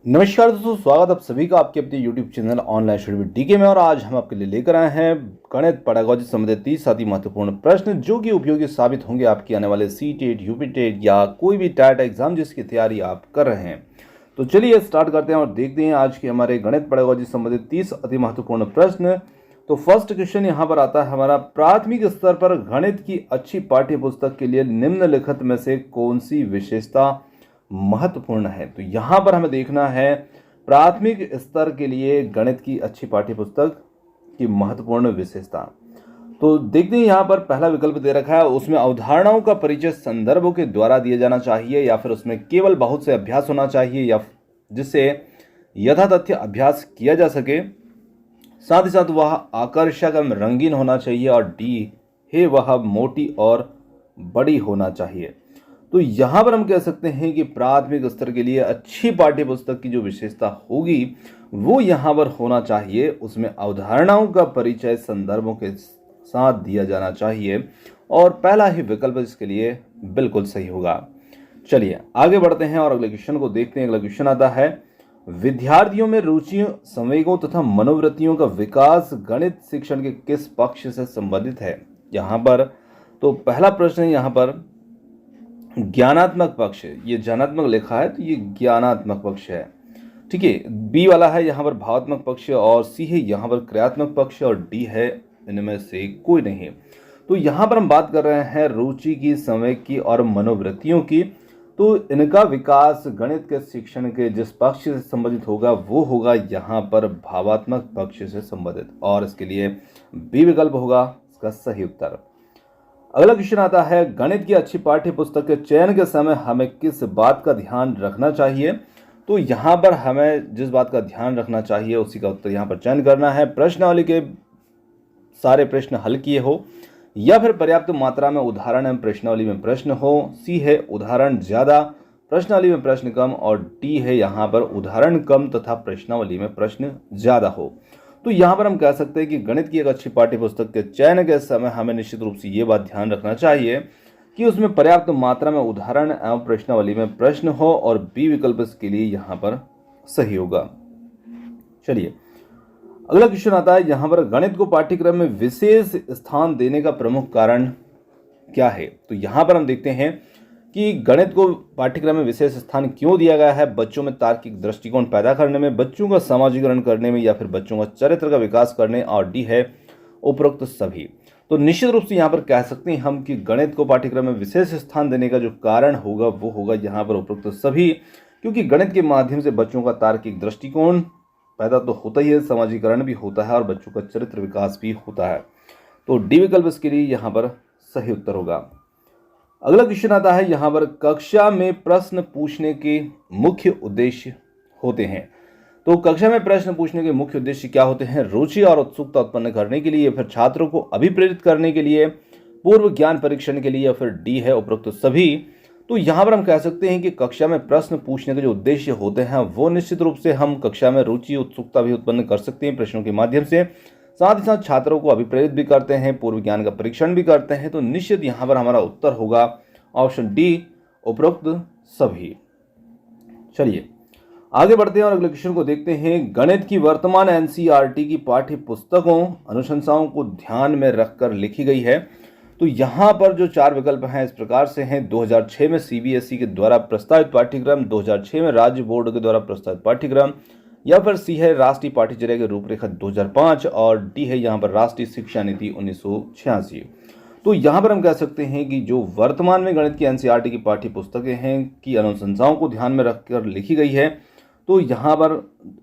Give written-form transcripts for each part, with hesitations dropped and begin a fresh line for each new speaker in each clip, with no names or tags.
नमस्कार दोस्तों, स्वागत आप सभी का आपके अपने YouTube channel Online Study with DK में। और आज हम आपके लिए लेकर आए हैं गणित पेडागोजी से संबंधित 30 साथ ही महत्वपूर्ण प्रश्न जो कि उपयोगी साबित होंगे आपके आने वाले सीटेट, यूपीटेट या कोई भी टाटा एग्जाम जिसकी तैयारी आप कर रहे हैं। तो चलिए स्टार्ट करते हैं और देखते हैं आज के हमारे गणित पेडागोजी से संबंधित 30 अति महत्वपूर्ण प्रश्न। तो फर्स्ट क्वेश्चन यहाँ पर आता है हमारा, प्राथमिक स्तर पर गणित की अच्छी पाठ्य पुस्तक के लिए निम्नलिखित में से कौन सी विशेषता महत्वपूर्ण है। तो यहां पर हमें देखना है प्राथमिक स्तर के लिए गणित की अच्छी पाठ्य पुस्तक की महत्वपूर्ण विशेषता। तो देखते हैं यहां पर पहला विकल्प दे रखा है, उसमें अवधारणाओं का परिचय संदर्भों के द्वारा दिया जाना चाहिए, या फिर उसमें केवल बहुत से अभ्यास होना चाहिए या जिससे यथातथ्य अभ्यास किया जा सके, साथ ही साथ वह आकर्षक एवं रंगीन होना चाहिए, और डी है वह मोटी और बड़ी होना चाहिए। तो यहाँ पर हम कह सकते हैं कि प्राथमिक स्तर के लिए अच्छी पाठ्य पुस्तक की जो विशेषता होगी वो यहाँ पर होना चाहिए, उसमें अवधारणाओं का परिचय संदर्भों के साथ दिया जाना चाहिए, और पहला ही विकल्प इसके लिए बिल्कुल सही होगा। चलिए आगे बढ़ते हैं और अगले क्वेश्चन को देखते हैं। अगला क्वेश्चन आता है, विद्यार्थियों में रुचियों, संवेगों तथा मनोवृत्तियों का विकास गणित शिक्षण के किस पक्ष से संबंधित है। यहाँ पर तो पहला प्रश्न है यहाँ पर ज्ञानात्मक पक्ष। ये ज्ञानात्मक लिखा है तो ये ज्ञानात्मक पक्ष है, ठीक है। बी वाला है यहाँ पर भावात्मक पक्ष, और सी है यहाँ पर क्रियात्मक पक्ष, और डी है इनमें से कोई नहीं है। तो यहाँ पर हम बात कर रहे हैं रुचि की, संवेग की और मनोवृत्तियों की। तो इनका विकास गणित के शिक्षण के जिस पक्ष से संबंधित होगा वो होगा यहाँ पर भावात्मक पक्ष से संबंधित, और इसके लिए बी विकल्प होगा इसका सही उत्तर। अगला क्वेश्चन आता है, गणित की अच्छी पाठ्य पुस्तक के चयन के समय हमें किस बात का ध्यान रखना चाहिए। तो यहाँ पर हमें जिस बात का ध्यान रखना चाहिए उसी का उत्तर यहाँ पर चयन करना है। प्रश्नावली के सारे प्रश्न हल किए हो, या फिर पर्याप्त मात्रा में उदाहरण एवं प्रश्नावली में प्रश्न हो। सी है उदाहरण ज्यादा, प्रश्नावली में प्रश्न कम, और डी है यहाँ पर उदाहरण कम तथा प्रश्नावली में प्रश्न ज्यादा हो। तो यहाँ पर हम कह सकते हैं कि गणित की एक अच्छी पाठ्य पुस्तक के चयन के समय हमें निश्चित रूप से ये बात ध्यान रखना चाहिए कि उसमें पर्याप्त मात्रा में उदाहरण एवं प्रश्नावली में प्रश्न हो, और बी विकल्प इसके लिए यहाँ पर सही होगा। चलिए अगला क्वेश्चन आता है, यहाँ पर गणित को पाठ्यक्रम में विशेष स्थान देने का प्रमुख कारण क्या है। तो यहाँ पर हम देखते हैं कि गणित को पाठ्यक्रम में विशेष स्थान क्यों दिया गया है। बच्चों में तार्किक दृष्टिकोण पैदा करने में, बच्चों का समाजीकरण करने में, या फिर बच्चों का चरित्र का विकास करने, और डी है उपरोक्त सभी। तो निश्चित रूप से यहाँ पर कह सकते हैं हम कि गणित को पाठ्यक्रम में विशेष स्थान देने का जो कारण होगा वो होगा यहाँ पर उपरोक्त सभी, क्योंकि गणित के माध्यम से बच्चों का तार्किक दृष्टिकोण पैदा तो होता ही है, समाजीकरण भी होता है, और बच्चों का चरित्र विकास भी होता है। तो डी विकल्प इसके लिए यहाँ पर सही उत्तर होगा। अगला क्वेश्चन आता है, यहाँ पर कक्षा में प्रश्न पूछने के मुख्य उद्देश्य होते हैं। तो कक्षा में प्रश्न पूछने के मुख्य उद्देश्य क्या होते हैं। रुचि और उत्सुकता उत्पन्न करने के लिए, फिर छात्रों को अभिप्रेरित करने के लिए, पूर्व ज्ञान परीक्षण के लिए, या फिर डी है उपरोक्त सभी। तो यहाँ पर हम कह सकते हैं कि कक्षा में प्रश्न पूछने के जो उद्देश्य होते हैं वो निश्चित रूप से हम कक्षा में रुचि उत्सुकता भी उत्पन्न कर सकते हैं प्रश्नों के माध्यम से, साथ ही साथ छात्रों को अभिप्रेरित भी करते हैं, पूर्व ज्ञान का परीक्षण भी करते हैं। तो निश्चित यहाँ पर हमारा उत्तर होगा ऑप्शन डी उपरोक्त सभी। चलिए आगे बढ़ते हैं और अगले क्वेश्चन को देखते हैं। गणित की वर्तमान एनसीईआरटी की पाठ्य पुस्तकों अनुशंसाओं को ध्यान में रखकर लिखी गई है। तो यहाँ पर जो चार विकल्प हैं इस प्रकार से हैं, 2006 में सीबीएसई के द्वारा प्रस्तावित पाठ्यक्रम, 2006 में राज्य बोर्ड के द्वारा प्रस्तावित पाठ्यक्रम, या फिर सी है राष्ट्रीय पाठ्यचर्या की रूपरेखा 2005, और डी है यहाँ पर राष्ट्रीय शिक्षा नीति 1986। तो यहाँ पर हम कह सकते हैं कि जो वर्तमान में गणित की एनसीईआरटी की पाठ्य पुस्तकें हैं की अनुशंसाओं को ध्यान में रखकर लिखी गई है। तो यहाँ पर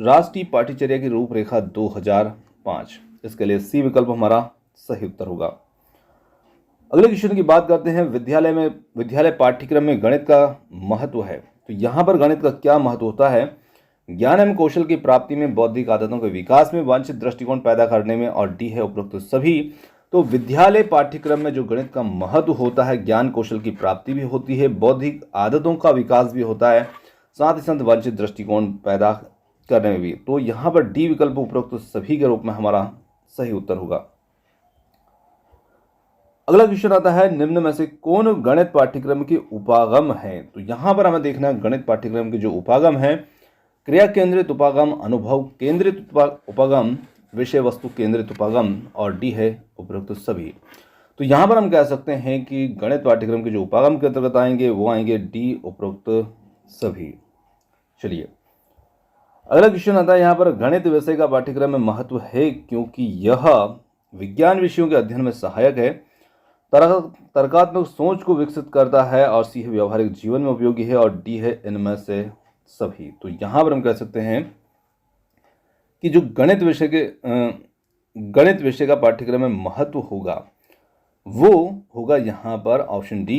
राष्ट्रीय पाठ्यचर्या की रूपरेखा 2005, इसके लिए सी विकल्प हमारा सही उत्तर होगा। अगले क्वेश्चन की बात करते हैं, विद्यालय पाठ्यक्रम में गणित का महत्व है। तो यहाँ पर गणित का क्या महत्व होता है। ज्ञान एवं कौशल की प्राप्ति में, बौद्धिक आदतों के विकास में, वांछित दृष्टिकोण पैदा करने में, और डी है उपरोक्त सभी। तो विद्यालय पाठ्यक्रम में जो गणित का महत्व होता है, ज्ञान कौशल की प्राप्ति भी होती है, बौद्धिक आदतों का विकास भी होता है, साथ ही साथ वांछित दृष्टिकोण पैदा करने में भी। तो यहाँ पर डी विकल्प उपरोक्त सभी के रूप में हमारा सही उत्तर होगा। अगला क्वेश्चन आता है, निम्न में से कौन गणित पाठ्यक्रम के उपागम है। तो यहाँ पर हमें देखना है गणित पाठ्यक्रम के जो उपागम है क्रिया केंद्रित उपागम, अनुभव केंद्रित उपागम, विषय वस्तु केंद्रित उपागम, और डी है उपरोक्त सभी। तो यहाँ पर हम कह सकते हैं कि गणित पाठ्यक्रम के जो उपागम के अंतर्गत आएंगे वो आएंगे डी उपरोक्त सभी। चलिए अगला क्वेश्चन आता है यहाँ पर, गणित विषय का पाठ्यक्रम में महत्व है क्योंकि यह विज्ञान विषयों के अध्ययन में सहायक है, तर्कात्मक सोच को विकसित करता है, और सी है व्यवहारिक जीवन में उपयोगी है, और डी है इनमें से सभी। तो यहाँ पर हम कह सकते हैं कि जो गणित विषय का पाठ्यक्रम में महत्व होगा वो होगा यहाँ पर ऑप्शन डी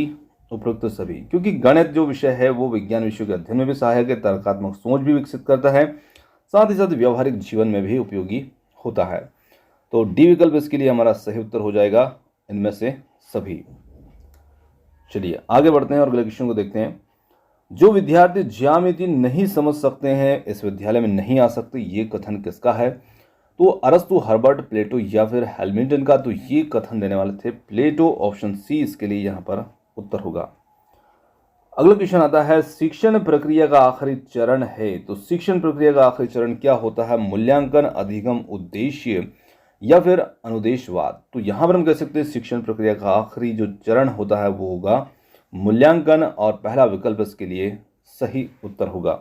उपरोक्त सभी, क्योंकि गणित जो विषय है वो विज्ञान विषयों के अध्ययन में भी सहायक है, तर्कात्मक सोच भी विकसित करता है, साथ ही साथ व्यवहारिक जीवन में भी उपयोगी होता है। तो डी विकल्प इसके लिए हमारा सही उत्तर हो जाएगा, इनमें से सभी। चलिए आगे बढ़ते हैं और अगले क्वेश्चन को देखते हैं। जो विद्यार्थी ज्यामिति नहीं समझ सकते हैं इस विद्यालय में नहीं आ सकते, ये कथन किसका है? तो अरस्तु, हर्बर्ट, प्लेटो या फिर हैमिल्टन का। तो ये कथन देने वाले थे प्लेटो, ऑप्शन सी इसके लिए यहाँ पर उत्तर होगा। अगला क्वेश्चन आता है, शिक्षण प्रक्रिया का आखिरी चरण है। तो शिक्षण प्रक्रिया का आखिरी चरण क्या होता है? मूल्यांकन, अधिगम, उद्देश्य या फिर अनुदेशवाद। तो यहाँ पर हम कह सकते हैं शिक्षण प्रक्रिया का आखिरी जो चरण होता है वो होगा मूल्यांकन, और पहला विकल्प इसके लिए सही उत्तर होगा।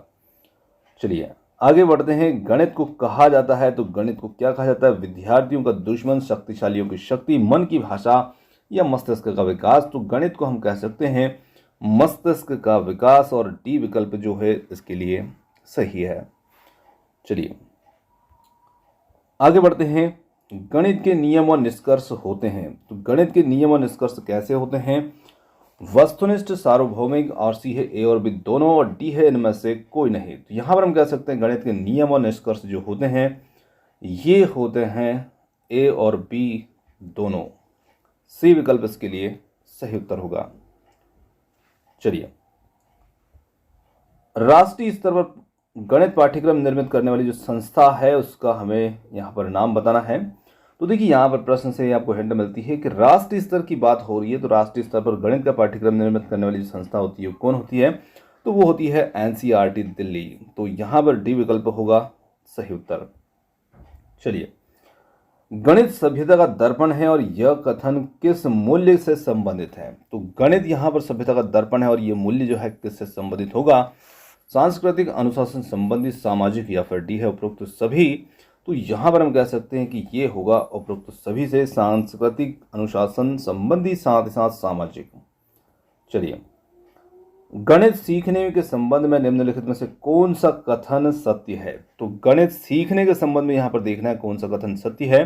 चलिए आगे बढ़ते हैं। गणित को कहा जाता है, तो गणित को क्या कहा जाता है? विद्यार्थियों का दुश्मन, शक्तिशालियों की शक्ति, मन की भाषा या मस्तिष्क का विकास। तो गणित को हम कह सकते हैं मस्तिष्क का विकास, और डी विकल्प जो है इसके लिए सही है। चलिए आगे बढ़ते हैं। गणित के नियम और निष्कर्ष होते हैं। तो गणित के नियम और निष्कर्ष कैसे होते हैं? वस्तुनिष्ठ, सार्वभौमिक, और सी है ए और बी दोनों, और डी है इनमें से कोई नहीं। तो यहाँ पर हम कह सकते हैं गणित के नियम और निष्कर्ष जो होते हैं ये होते हैं ए और बी दोनों। सी विकल्प इसके लिए सही उत्तर होगा। चलिए राष्ट्रीय स्तर पर गणित पाठ्यक्रम निर्मित करने वाली जो संस्था है उसका हमें यहाँ पर नाम बताना है। तो देखिए यहाँ पर प्रश्न से आपको हिंट मिलती है कि राष्ट्रीय स्तर की बात हो रही है, तो राष्ट्रीय स्तर पर गणित का पाठ्यक्रम निर्मित करने वाली जो संस्था होती है कौन होती है? तो वो होती है एनसीईआरटी दिल्ली। तो यहाँ पर डी विकल्प होगा सही उत्तर। चलिए गणित सभ्यता का दर्पण है, और यह कथन किस मूल्य से संबंधित है? तो गणित यहाँ पर सभ्यता का दर्पण है, और यह मूल्य जो है किससे संबंधित होगा? सांस्कृतिक, अनुशासन संबंधी, सामाजिक या फिर डी है उपरोक्त सभी। तो यहाँ पर हम कह सकते हैं कि ये होगा उपरोक्त सभी से, सांस्कृतिक, अनुशासन संबंधी, साथ ही साथ सामाजिक। चलिए गणित सीखने के संबंध में निम्नलिखित में से कौन सा कथन सत्य है? तो गणित सीखने के संबंध में यहाँ पर देखना है कौन सा कथन सत्य है।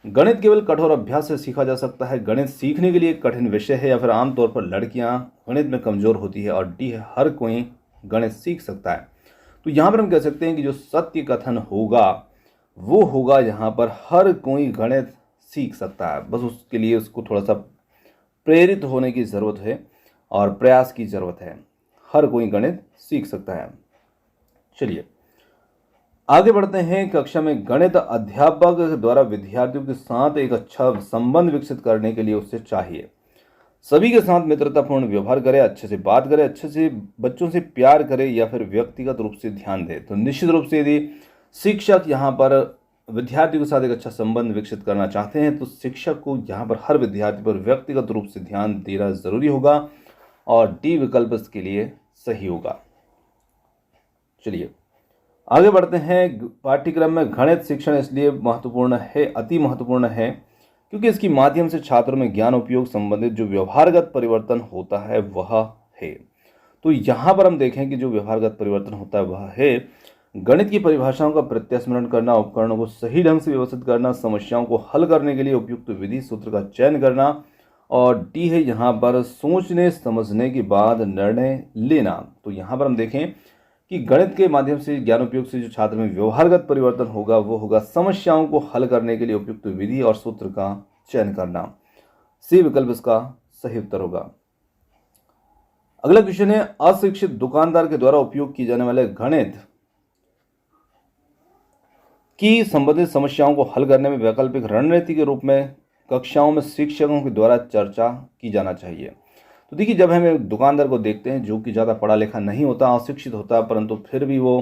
गणित केवल कठोर अभ्यास से सीखा जा सकता है, गणित सीखने के लिए एक कठिन विषय है, या फिर आमतौर पर लड़कियां गणित में कमजोर होती है, और डी है हर कोई गणित सीख सकता है। तो यहाँ पर हम कह सकते हैं कि जो सत्य कथन होगा वो होगा यहाँ पर हर कोई गणित सीख सकता है, बस उसके लिए उसको थोड़ा सा प्रेरित होने की ज़रूरत है और प्रयास की ज़रूरत है। हर कोई गणित सीख सकता है। चलिए आगे बढ़ते हैं। कक्षा में गणित अध्यापक द्वारा विद्यार्थियों के साथ एक अच्छा संबंध विकसित करने के लिए उससे चाहिए सभी के साथ मित्रतापूर्ण व्यवहार करे, अच्छे से बात करे, अच्छे से बच्चों से प्यार करे, या फिर व्यक्तिगत रूप से ध्यान दे। तो निश्चित रूप से यदि शिक्षक यहाँ पर विद्यार्थी के साथ एक अच्छा संबंध विकसित करना चाहते हैं तो शिक्षक को यहाँ पर हर विद्यार्थी पर व्यक्तिगत रूप से ध्यान देना जरूरी होगा, और डी विकल्प इसके लिए सही होगा। चलिए आगे बढ़ते हैं। पाठ्यक्रम में गणित शिक्षण इसलिए महत्वपूर्ण है, अति महत्वपूर्ण है, क्योंकि इसके माध्यम से छात्रों में ज्ञान उपयोग संबंधित जो व्यवहारगत परिवर्तन होता है वह है। तो यहाँ पर हम देखें कि जो व्यवहारगत परिवर्तन होता है वह है गणित की परिभाषाओं का प्रत्यास्मरण करना, उपकरणों को सही ढंग से व्यवस्थित करना, समस्याओं को हल करने के लिए उपयुक्त विधि सूत्र का चयन करना, और डी है यहाँ पर सोचने समझने के बाद निर्णय लेना। तो यहाँ पर हम देखें कि गणित के माध्यम से ज्ञान उपयोग से जो छात्र में व्यवहारगत परिवर्तन होगा वो होगा समस्याओं को हल करने के लिए उपयुक्त विधि और सूत्र का चयन करना। सी विकल्प इसका सही उत्तर होगा। अगला क्वेश्चन है, अशिक्षित दुकानदार के द्वारा उपयोग किए जाने वाले गणित की संबंधित समस्याओं को हल करने में वैकल्पिक रणनीति के रूप में कक्षाओं में शिक्षकों के द्वारा चर्चा की जाना चाहिए। तो देखिए, जब हम एक दुकानदार को देखते हैं जो कि ज़्यादा पढ़ा लिखा नहीं होता, अशिक्षित होता है, परंतु फिर भी वो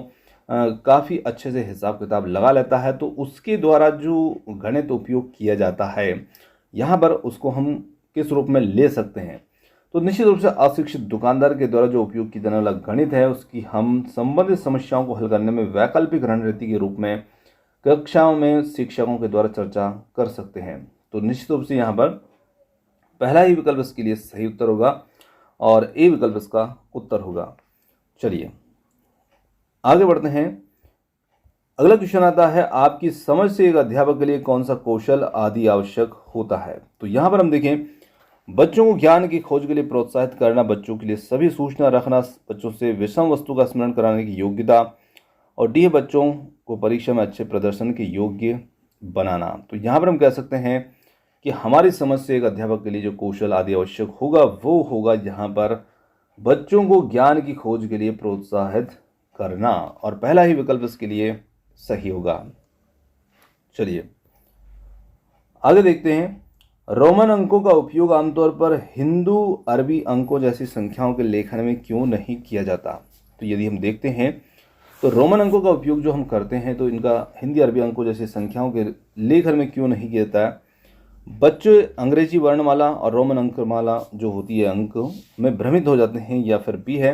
काफ़ी अच्छे से हिसाब किताब लगा लेता है, तो उसके द्वारा जो गणित उपयोग किया जाता है यहाँ पर उसको हम किस रूप में ले सकते हैं। तो निश्चित रूप से अशिक्षित दुकानदार के द्वारा जो उपयोग की जाने वाला गणित है उसकी हम संबंधित समस्याओं को हल करने में वैकल्पिक रणनीति के रूप में कक्षाओं में शिक्षकों के द्वारा चर्चा कर सकते हैं। तो निश्चित रूप से यहाँ पर पहला ही विकल्प इसके लिए सही उत्तर होगा और ए विकल्प इसका उत्तर होगा। चलिए आगे बढ़ते हैं। अगला क्वेश्चन आता है, आपकी समझ से एक अध्यापक के लिए कौन सा कौशल आदि आवश्यक होता है। तो यहाँ पर हम देखें, बच्चों को ज्ञान की खोज के लिए प्रोत्साहित करना, बच्चों के लिए सभी सूचना रखना, बच्चों से विषम वस्तु का स्मरण कराने की योग्यता, और डी है बच्चों को परीक्षा में अच्छे प्रदर्शन के योग्य बनाना। तो यहाँ पर हम कह सकते हैं कि हमारी समझ से एक अध्यापक के लिए जो कौशल आदि आवश्यक होगा वो होगा यहाँ पर बच्चों को ज्ञान की खोज के लिए प्रोत्साहित करना, और पहला ही विकल्प इसके लिए सही होगा। चलिए आगे देखते हैं। रोमन अंकों का उपयोग आमतौर पर हिंदू अरबी अंकों जैसी संख्याओं के लेखन में क्यों नहीं किया जाता। तो यदि हम देखते हैं तो रोमन अंकों का उपयोग जो हम करते हैं तो इनका हिंदी अरबी अंकों जैसी संख्याओं के लेखन में क्यों नहीं किया जाता है। बच्चे अंग्रेजी वर्णमाला और रोमन अंकमाला जो होती है अंक में भ्रमित हो जाते हैं, या फिर बी है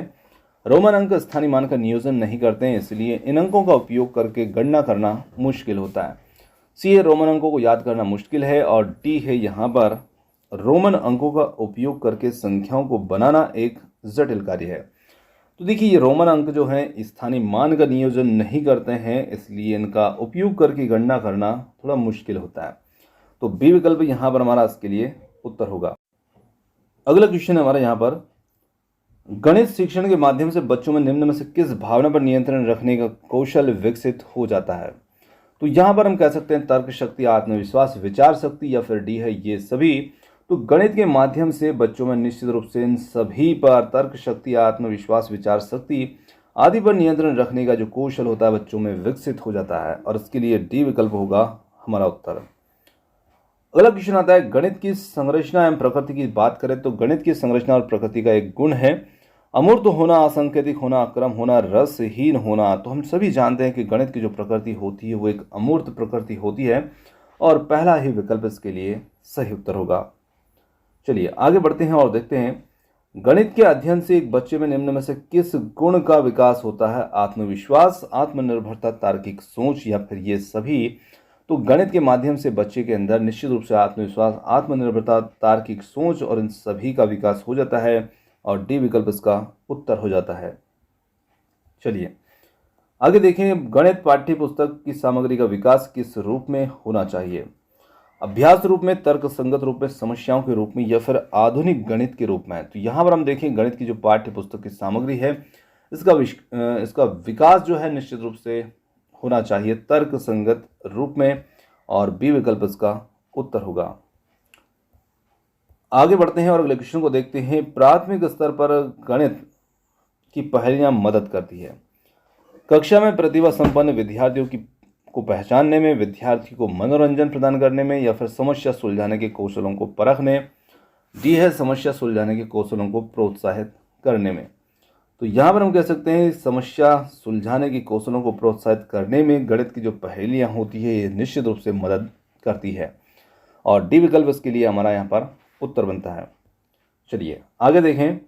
रोमन अंक स्थानीय मान का नियोजन नहीं करते हैं, इसलिए इन अंकों का उपयोग करके गणना करना मुश्किल होता है। सी है रोमन अंकों को याद करना मुश्किल है, और डी है यहाँ पर रोमन अंकों का उपयोग करके संख्याओं को बनाना एक जटिल कार्य है। तो देखिए ये रोमन अंक जो हैं स्थानीय मान का नियोजन नहीं करते हैं, इसलिए इनका उपयोग करके गणना करना थोड़ा मुश्किल होता है। तो बी विकल्प यहाँ पर हमारा इसके लिए उत्तर होगा। अगला क्वेश्चन है हमारा यहाँ पर, गणित शिक्षण के माध्यम से बच्चों में निम्न में से किस भावना पर नियंत्रण रखने का कौशल विकसित हो जाता है। तो यहाँ पर हम कह सकते हैं तर्क शक्ति, आत्मविश्वास, विचार शक्ति, या फिर डी है ये सभी। तो गणित के माध्यम से बच्चों में निश्चित रूप से इन सभी पर तर्क शक्ति, आत्मविश्वास, विचार शक्ति आदि पर नियंत्रण रखने का जो कौशल होता है बच्चों में विकसित हो जाता है, और इसके लिए डी विकल्प होगा हमारा उत्तर। अगला क्वेश्चन आता है, गणित की संरचना एवं प्रकृति की बात करें तो गणित की संरचना और प्रकृति का एक गुण है अमूर्त होना, असंकेतिक होना, अक्रम होना, रसहीन होना। तो हम सभी जानते हैं कि गणित की जो प्रकृति होती है वो एक अमूर्त प्रकृति होती है, और पहला ही विकल्प इसके लिए सही उत्तर होगा। चलिए आगे बढ़ते हैं और देखते हैं, गणित के अध्ययन से एक बच्चे में निम्न में से किस गुण का विकास होता है। आत्मविश्वास, आत्मनिर्भरता, तार्किक सोच, या फिर ये सभी। तो गणित के माध्यम से बच्चे के अंदर निश्चित रूप से आत्मविश्वास, आत्मनिर्भरता, तार्किक सोच और इन सभी का विकास हो जाता है, और डी विकल्प इसका उत्तर हो जाता है। चलिए आगे देखें, गणित पाठ्य पुस्तक की सामग्री का विकास किस रूप में होना चाहिए। अभ्यास रूप में, तर्क संगत रूप में, समस्याओं के रूप में, या फिर आधुनिक गणित के रूप में। तो यहाँ पर हम देखें गणित की जो पाठ्य पुस्तक की सामग्री है इसका विकास जो है निश्चित रूप से होना चाहिए तर्क संगत रूप में, और बी विकल्प इसका उत्तर होगा। आगे बढ़ते हैं और अगले क्वेश्चन को देखते हैं। प्राथमिक स्तर पर गणित की पहेलियां मदद करती है। कक्षा में प्रतिभा संपन्न विद्यार्थियों को पहचानने में, विद्यार्थी को मनोरंजन प्रदान करने में, या फिर समस्या सुलझाने के कौशलों को परखने। डी है समस्या सुलझाने के कौशलों को प्रोत्साहित करने में। तो यहाँ पर हम कह सकते हैं समस्या सुलझाने के कौशलों को प्रोत्साहित करने में गणित की जो पहेलियाँ होती है ये निश्चित रूप से मदद करती है, और डी विकल्प इसके लिए हमारा यहाँ पर उत्तर बनता है। चलिए आगे देखें,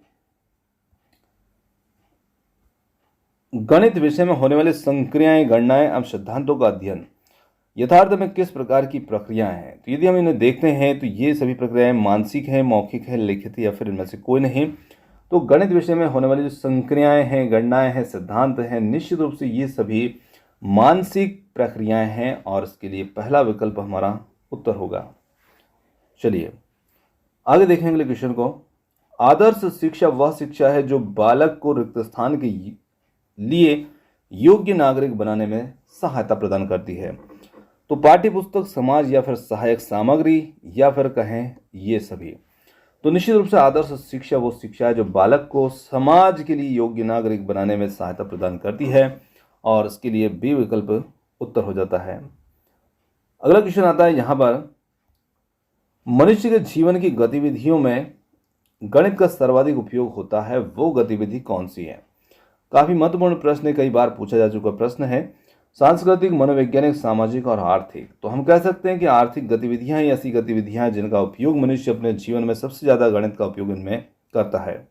गणित विषय में होने वाले संक्रियाएं, गणनाएं एवं सिद्धांतों का अध्ययन यथार्थ में किस प्रकार की प्रक्रियाएं हैं। तो यदि हम इन्हें देखते हैं तो ये सभी प्रक्रियाएं मानसिक हैं, मौखिक है, लिखित, या फिर इनमें से कोई नहीं। तो गणित विषय में होने वाली जो संक्रियाएं हैं, गणनाएं हैं, सिद्धांत हैं, निश्चित रूप से ये सभी मानसिक प्रक्रियाएं हैं, और इसके लिए पहला विकल्प हमारा उत्तर होगा। चलिए आगे देखेंगे अगले क्वेश्चन को। आदर्श शिक्षा वह शिक्षा है जो बालक को रिक्त स्थान के लिए योग्य नागरिक बनाने में सहायता प्रदान करती है। तो पाठ्य पुस्तक, समाज, या फिर सहायक सामग्री, या फिर कहें ये सभी। तो निश्चित रूप से आदर्श शिक्षा वो शिक्षा है जो बालक को समाज के लिए योग्य नागरिक बनाने में सहायता प्रदान करती है, और इसके लिए बी विकल्प उत्तर हो जाता है। अगला क्वेश्चन आता है यहाँ पर, मनुष्य के जीवन की गतिविधियों में गणित का सर्वाधिक उपयोग होता है, वो गतिविधि कौन सी है। काफ़ी महत्वपूर्ण प्रश्न है, कई बार पूछा जा चुका प्रश्न है। सांस्कृतिक, मनोवैज्ञानिक, सामाजिक और आर्थिक। तो हम कह सकते हैं कि आर्थिक गतिविधियां ही ऐसी गतिविधियां हैं जिनका उपयोग मनुष्य अपने जीवन में सबसे ज़्यादा गणित का उपयोग इनमें करता है।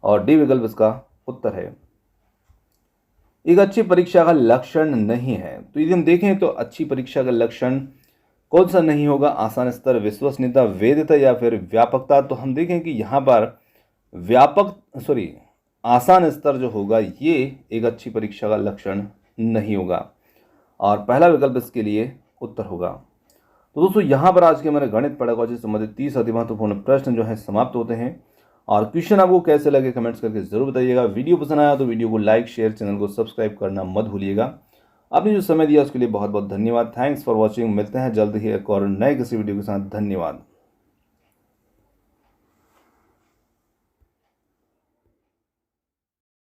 और डी विकल्प इसका उत्तर है। एक अच्छी परीक्षा का लक्षण नहीं है। तो यदि हम देखें तो अच्छी परीक्षा का लक्षण कौन सा नहीं होगा? आसान स्तर, विश्वसनीयता, वैधता या फिर व्यापकता। तो हम देखें कि यहाँ पर आसान स्तर जो होगा ये एक अच्छी परीक्षा का लक्षण नहीं होगा और पहला विकल्प इसके लिए उत्तर होगा। तो दोस्तों यहाँ पर आज के हमारे गणित पेडागॉजी से संबंधित 30 अति महत्वपूर्ण प्रश्न जो हैं समाप्त होते हैं। और क्वेश्चन आपको कैसे लगे कमेंट्स करके जरूर बताइएगा। वीडियो पसंद आया तो वीडियो को लाइक, शेयर, चैनल को सब्सक्राइब करना मत भूलिएगा। आपने जो समय दिया उसके लिए बहुत बहुत धन्यवाद। Thanks for watching. मिलते हैं जल्द ही एक और नए किसी वीडियो के साथ। धन्यवाद।